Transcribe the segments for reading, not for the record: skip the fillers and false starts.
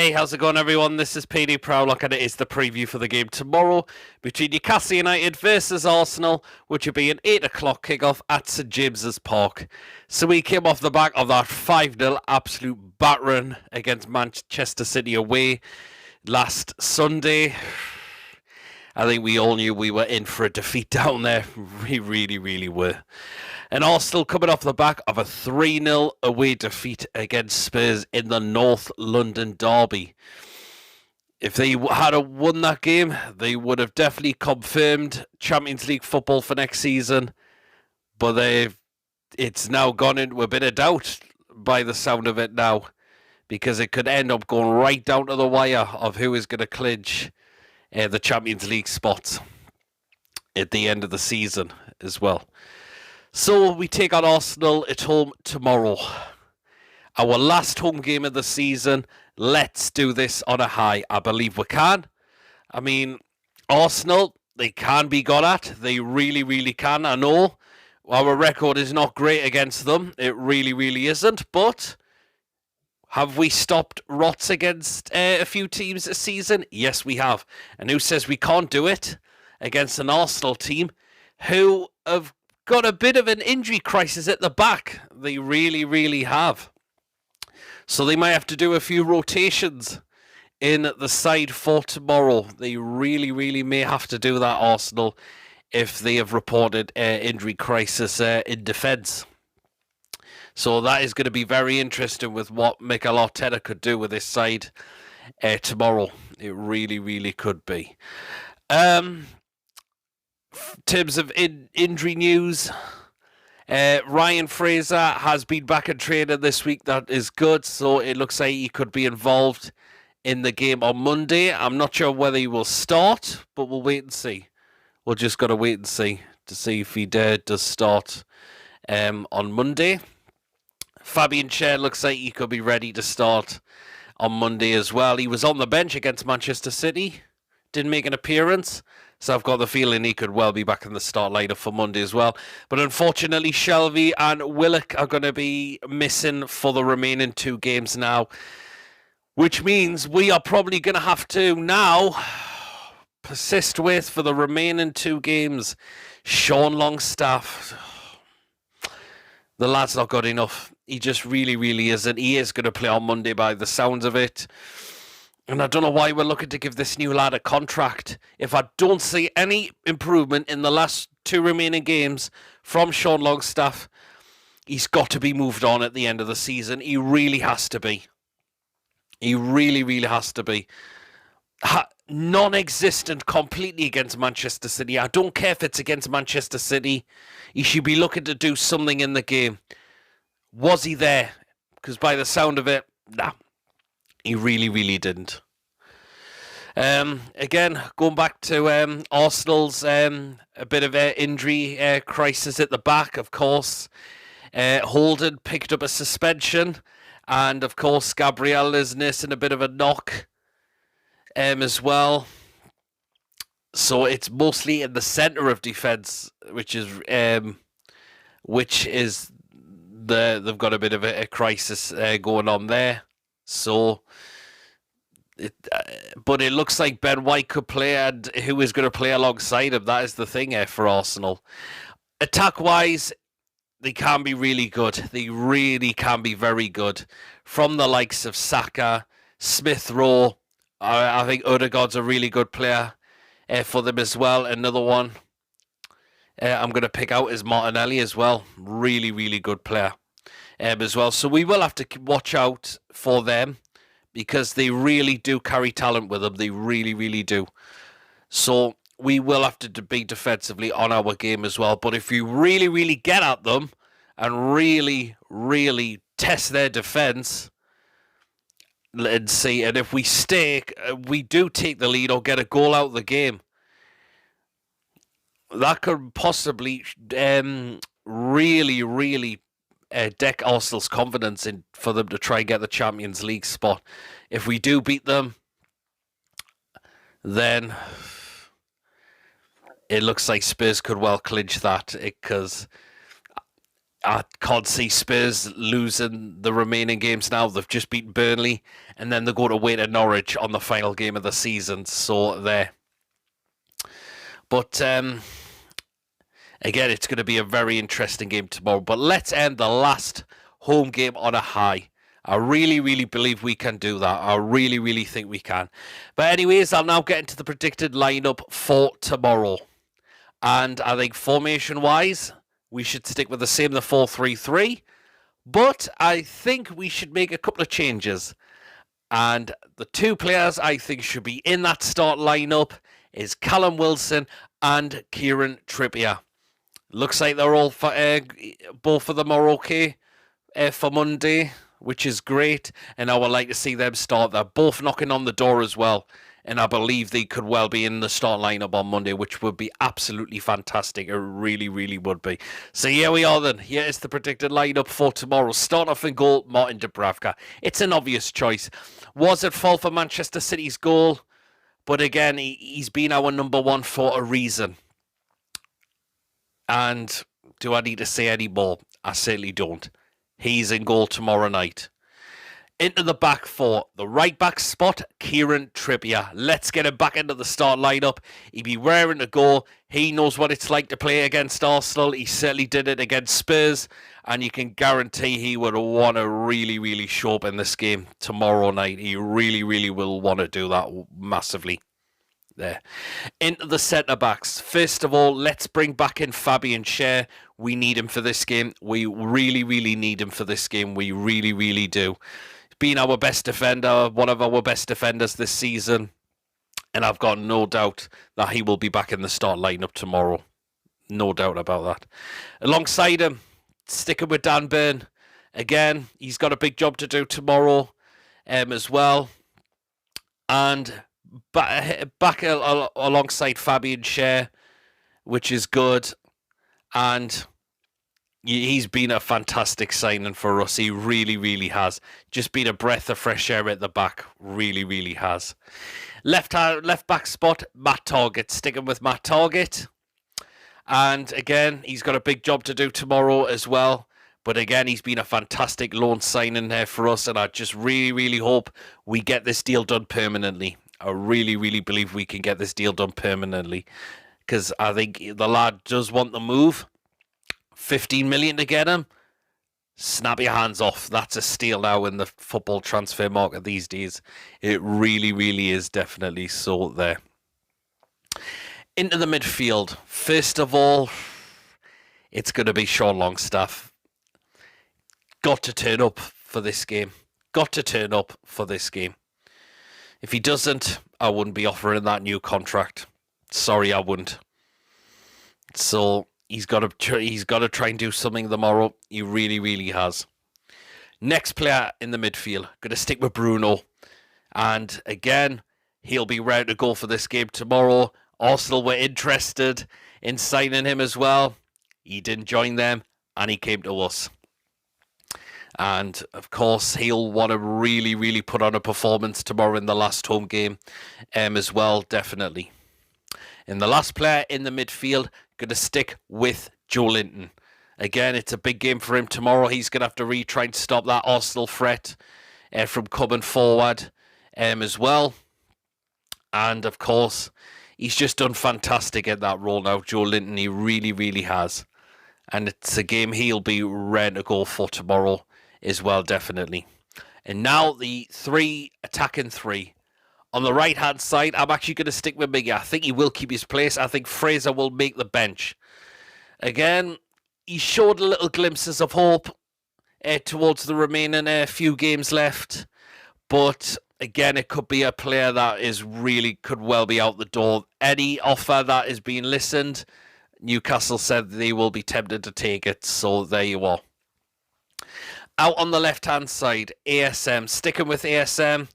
Hey, how's it going, everyone? This is PD Proudlock, and it is the preview for the game tomorrow between Newcastle United versus Arsenal, which will be an 8 o'clock kickoff at St James's Park. So we came off the back of that 5-0 absolute battering against Manchester City away last Sunday. I think we all knew we were in for a defeat down there. We really were. And Arsenal coming off the back of a 3-0 away defeat against Spurs in the North London derby. If they had won that game, they would have definitely confirmed Champions League football for next season. But it's now gone into a bit of doubt by the sound of it now, because it could end up going right down to the wire of who is going to clinch the Champions League spots at the end of the season as well. So we take on Arsenal at home tomorrow. Our last home game of the season. Let's do this on a high. I believe we can. I mean, Arsenal, they can be got at. They really can. I know our record is not great against them. It really isn't. But have we stopped rots against a few teams this season? Yes, we have. And who says we can't do it against an Arsenal team who have got a bit of an injury crisis at the back? They really have. So they might have to do a few rotations in the side for tomorrow. They really may have to do that, Arsenal, if they have reported injury crisis in defence. So that is going to be very interesting with what Mikel Arteta could do with this side tomorrow. It really could be. In terms of injury news, Ryan Fraser has been back in training this week. That is good. So it looks like he could be involved in the game on Monday. I'm not sure whether he will start, but we'll wait and see. We'll just got to wait and see to see if he does start on Monday. Fabian Schär looks like he could be ready to start on Monday as well. He was on the bench against Manchester City. Didn't make an appearance. So I've got the feeling he could well be back in the start lineup for Monday as well. But unfortunately, Shelvey and Willock are going to be missing for the remaining 2 games now, which means we are probably going to have to now persist with, for the remaining 2 games, Sean Longstaff. The lad's not good enough. He just really isn't. He is going to play on Monday by the sounds of it. And I don't know why we're looking to give this new lad a contract. If I don't see any improvement in the last 2 remaining games from Sean Longstaff, he's got to be moved on at the end of the season. He really has to be. He really has to be. Non-existent completely against Manchester City. I don't care if it's against Manchester City. He should be looking to do something in the game. Was he there? Because by the sound of it, nah. He really didn't. Again, going back to Arsenal's a bit of an injury crisis at the back, of course. Holden picked up a suspension. And, of course, Gabriel is nursing a bit of a knock as well. So it's mostly in the centre of defence, which is they've got a bit of a crisis going on there. So, but it looks like Ben White could play, and who is going to play alongside him? That is the thing for Arsenal. Attack-wise, they can be really good. They really can be very good. From the likes of Saka, Smith Rowe, I think Odegaard's a really good player for them as well. Another one I'm going to pick out is Martinelli as well. Really good player. As well. So we will have to watch out for them, because they really do carry talent with them. They really do. So we will have to be defensively on our game as well. But if you really get at them and really test their defence, let's see. And if we we do take the lead or get a goal out of the game, that could possibly really deck Arsenal's confidence in for them to try and get the Champions League spot. If we do beat them, then it looks like Spurs could well clinch that, because I can't see Spurs losing the remaining games now. They've just beaten Burnley, and then they go away to Norwich on the final game of the season. So there. But again, it's going to be a very interesting game tomorrow. But let's end the last home game on a high. I really, really believe we can do that. I really, really think we can. But anyways, I'll now get into the predicted lineup for tomorrow. And I think formation-wise, we should stick with the 4-3-3. But I think we should make a couple of changes. And the two players I think should be in that start lineup is Callum Wilson and Kieran Trippier. Looks like they're all both of them are okay for Monday, which is great. And I would like to see them start. They're both knocking on the door as well. And I believe they could well be in the start lineup on Monday, which would be absolutely fantastic. It really, really would be. So here we are then. Here is the predicted lineup for tomorrow. Start off in goal, Martin Dubravka. It's an obvious choice. Was at fault for Manchester City's goal? But again, he's been our number one for a reason. And do I need to say any more? I certainly don't. He's in goal tomorrow night. Into the back four, the right back spot, Kieran Trippier. Let's get him back into the start lineup. He'd be raring to go. He knows what it's like to play against Arsenal. He certainly did it against Spurs. And you can guarantee he would want to really, really show up in this game tomorrow night. He really, really will want to do that massively. There. Into the centre-backs. First of all, let's bring back in Fabian Schär. We need him for this game. We really, really need him for this game. We really, really do. Been our best defender, one of our best defenders this season, and I've got no doubt that he will be back in the start lineup tomorrow. No doubt about that. Alongside him, sticking with Dan Burn, again, he's got a big job to do tomorrow as well. And back alongside Fabian Schär, which is good, and he's been a fantastic signing for us. He really, really has. Just been a breath of fresh air at the back. Really, really has. Left back spot, Matt Targett. Sticking with Matt Targett. And again, he's got a big job to do tomorrow as well. But again, he's been a fantastic loan signing there for us. And I just really, really hope we get this deal done permanently. I really, really believe we can get this deal done permanently. Because I think the lad does want the move. 15 million to get him. Snap your hands off. That's a steal now in the football transfer market these days. It really, really is definitely so there. Into the midfield. First of all, it's going to be Sean Longstaff. Got to turn up for this game. Got to turn up for this game. If he doesn't, I wouldn't be offering that new contract. Sorry, I wouldn't. So he's got to try and do something tomorrow. He really, really has. Next player in the midfield. Going to stick with Bruno. And again, he'll be ready to go for this game tomorrow. Arsenal were interested in signing him as well. He didn't join them, and he came to us. And, of course, he'll want to really, really put on a performance tomorrow in the last home game as well, definitely. And the last player in the midfield, going to stick with Joe Linton. Again, it's a big game for him tomorrow. He's going to have to try and stop that Arsenal threat from coming forward as well. And, of course, he's just done fantastic at that role now, Joe Linton. He really, really has. And it's a game he'll be ready to go for tomorrow as well, definitely. And now the attacking three. On the right-hand side, I'm actually going to stick with Miggy. I think he will keep his place. I think Fraser will make the bench. Again, he showed little glimpses of hope towards the remaining few games left. But again, it could be a player that could well be out the door. Any offer that is being listened, Newcastle said they will be tempted to take it. So there you are. Out on the left-hand side, ASM. Sticking with ASM.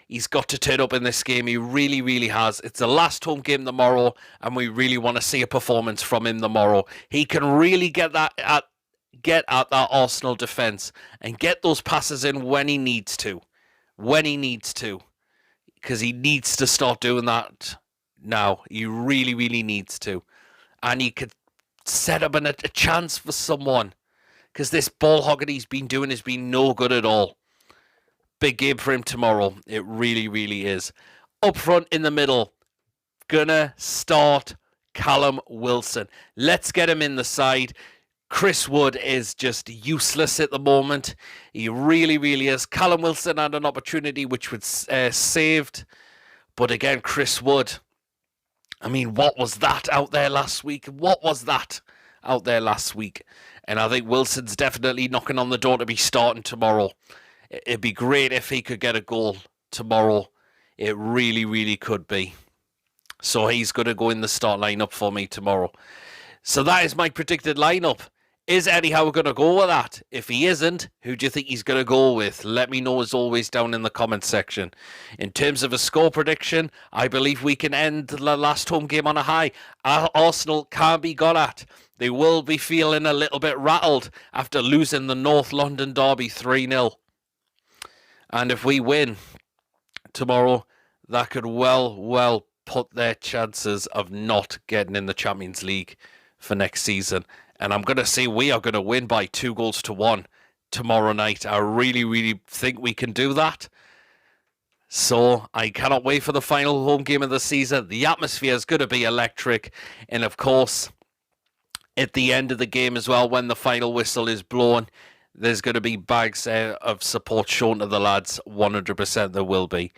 He's got to turn up in this game. He really, really has. It's the last home game tomorrow, and we really want to see a performance from him tomorrow. He can really get at that Arsenal defence and get those passes in when he needs to. Because he needs to start doing that now. He really, really needs to. And he could set up a chance for someone because this ball hogging he's been doing has been no good at all. Big game for him tomorrow. It really, really is. Up front in the middle, gonna start Callum Wilson. Let's get him in the side. Chris Wood is just useless at the moment. He really, really is. Callum Wilson had an opportunity which was saved. But again, Chris Wood, I mean, what was that out there last week? What was that out there last week? And I think Wilson's definitely knocking on the door to be starting tomorrow. It'd be great if he could get a goal tomorrow. It really, really could be. So he's going to go in the start lineup for me tomorrow. So that is my predicted lineup. Is Eddie Howe going to go with that? If he isn't, who do you think he's going to go with? Let me know as always down in the comment section. In terms of a score prediction, I believe we can end the last home game on a high. Arsenal can't be got at. They will be feeling a little bit rattled after losing the North London derby 3-0. And if we win tomorrow, that could well put their chances of not getting in the Champions League for next season. And I'm going to say we are going to win by 2-1 tomorrow night. I really, really think we can do that. So I cannot wait for the final home game of the season. The atmosphere is going to be electric. And of course, at the end of the game as well, when the final whistle is blown, there's going to be bags of support shown to the lads. 100% there will be.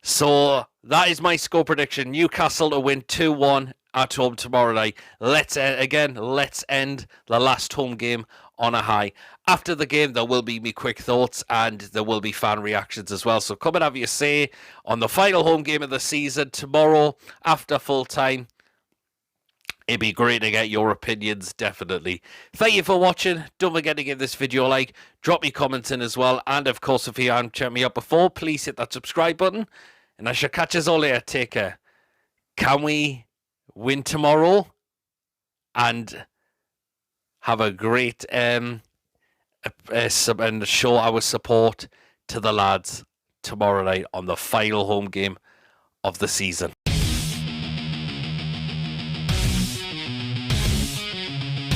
So that is my score prediction. Newcastle to win 2-1 at home tomorrow night. Let's end the last home game on a high. After the game, there will be me quick thoughts and there will be fan reactions as well. So come and have your say on the final home game of the season tomorrow after full time. It'd be great to get your opinions, definitely. Thank you for watching. Don't forget to give this video a like. Drop me comments in as well. And of course, if you haven't checked me out before, please hit that subscribe button. And I shall catch us all later. Take care. Can we win tomorrow? And have a great and show our support to the lads tomorrow night on the final home game of the season.